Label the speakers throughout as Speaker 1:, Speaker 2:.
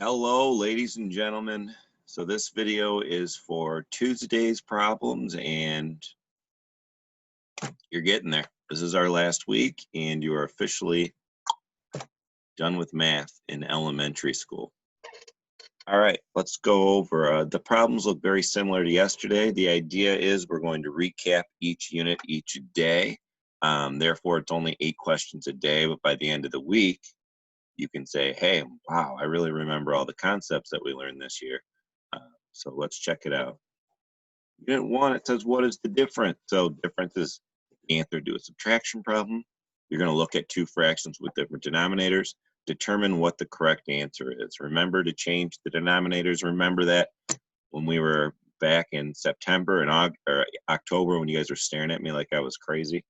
Speaker 1: Hello, ladies and gentlemen. So this video is for Tuesday's problems, and you're getting there. This is our last week, and you are officially done with math in elementary school. All right, let's go over. The problems look very similar to yesterday. The idea is we're going to recap each unit each day. Therefore, it's only 8 questions a day, but by the end of the week, you can say, hey, wow, I really remember all the concepts that we learned this year. So let's check it out. Unit 1, it says, what is the difference? So difference is the answer to a subtraction problem. You're going to look at two fractions with different denominators, determine what the correct answer is. Remember to change the denominators. Remember that when we were back in September and October, when you guys were staring at me like I was crazy,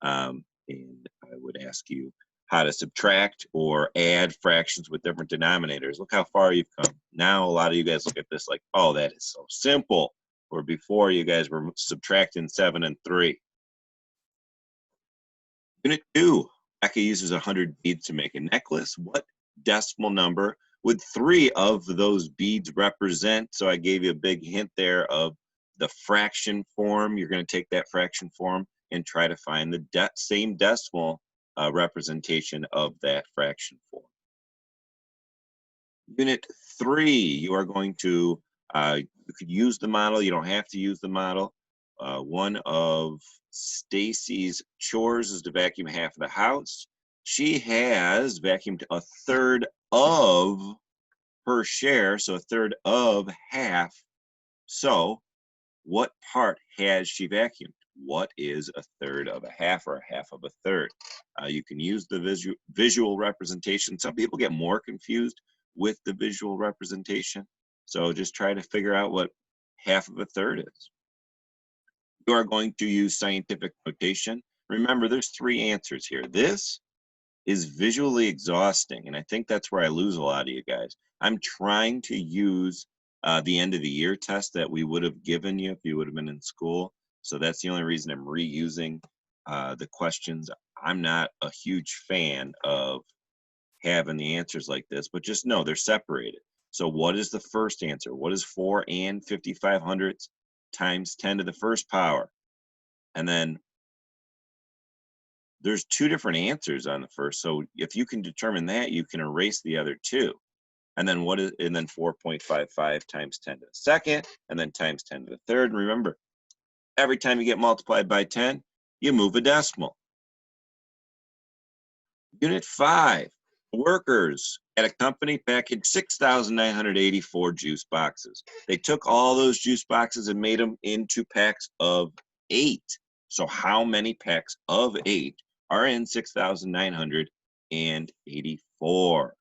Speaker 1: and I would ask you how to subtract or add fractions with different denominators. Look how far you've come. Now a lot of you guys look at this like, oh, that is so simple. Or before, you guys were subtracting 7 and 3. Unit 2, Becca uses 100 beads to make a necklace. What decimal number would 3 of those beads represent? So I gave you a big hint there of the fraction form. You're going to take that fraction form and try to find the same decimal representation of that fraction form. Unit 3, you are going to, you could use the model. You don't have to use the model. One of Stacy's chores is to vacuum half of the house. She has vacuumed a third of her share, so a third of half. So what part has she vacuumed? What is a third of a half or a half of a third? You can use the visual representation. Some people get more confused with the visual representation. So just try to figure out what half of a third is. You are going to use scientific notation. Remember, there's 3 answers here. This is visually exhausting, and I think that's where I lose a lot of you guys. I'm trying to use the end of the year test that we would have given you if you would have been in school. So that's the only reason I'm reusing the questions. I'm not a huge fan of having the answers like this, but just know they're separated. So what is the first answer? What is 4 and 5500ths times 10 to the first power? And then there's 2 different answers on the first. So if you can determine that, you can erase the other 2. And then 4.55 times 10 to the second, and then times 10 to the third. And remember, every time you get multiplied by 10, you move a decimal. Unit 5, workers at a company packaged 6,984 juice boxes. They took all those juice boxes and made them into packs of 8. So how many packs of 8 are in 6,984?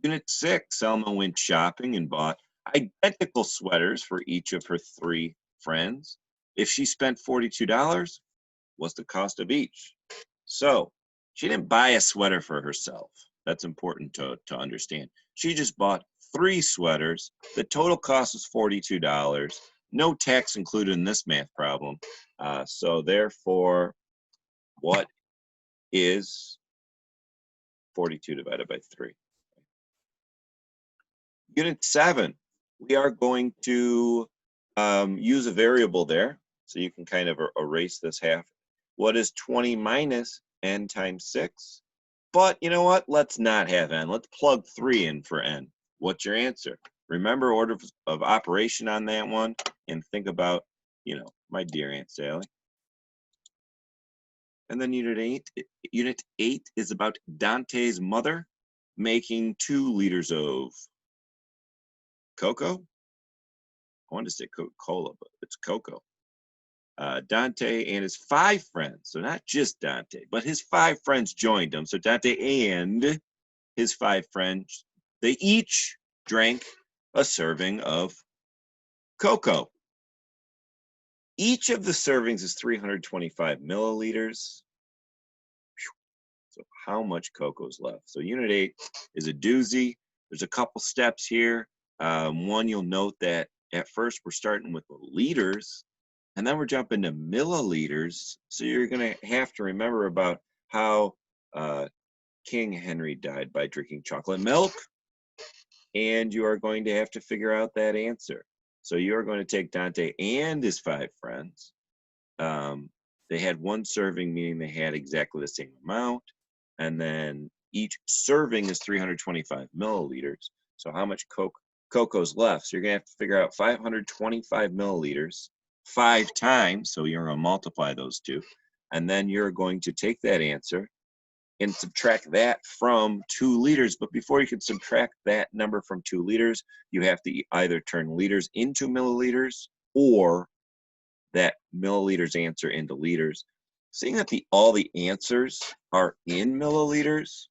Speaker 1: Unit 6, Selma went shopping and bought identical sweaters for each of her 3 friends. If she spent $42, what's the cost of each? So she didn't buy a sweater for herself. That's important to understand. She just bought 3 sweaters. The total cost was $42. No tax included in this math problem. So therefore, what is 42 divided by 3? Unit 7, we are going to use a variable there. So you can kind of erase this half. What is 20 minus n times 6? But you know what? Let's not have n. Let's plug 3 in for n. What's your answer? Remember order of operation on that one, and think about, my dear Aunt Sally. And then unit 8 is about Dante's mother making 2 liters of cocoa. I wanted to say Coca-Cola, but it's cocoa. Dante and his 5 friends, so not just Dante, but his 5 friends joined him. So Dante and his 5 friends, they each drank a serving of cocoa. Each of the servings is 325 milliliters. So how much cocoa is left? So unit 8 is a doozy. There's a couple steps here. One, you'll note that at first we're starting with the liters, and then we're jumping to milliliters. So you're going to have to remember about how King Henry died by drinking chocolate milk. And you are going to have to figure out that answer. So you are going to take Dante and his 5 friends. They had one serving, meaning they had exactly the same amount. And then each serving is 325 milliliters. So how much cocoa's left? So you're going to have to figure out 525 milliliters 5 times. So you're going to multiply those two. And then you're going to take that answer and subtract that from 2 liters. But before you can subtract that number from 2 liters, you have to either turn liters into milliliters or that milliliters answer into liters. Seeing that all the answers are in milliliters,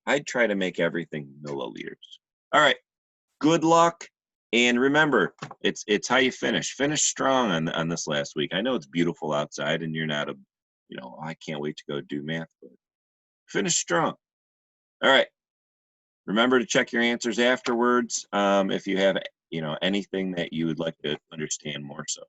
Speaker 1: I'd try to make everything milliliters. All right, good luck. And remember, it's how you finish. Finish strong on this last week. I know it's beautiful outside and you're not I can't wait to go do math, but finish strong. All right. Remember to check your answers afterwards if you have anything that you would like to understand more so.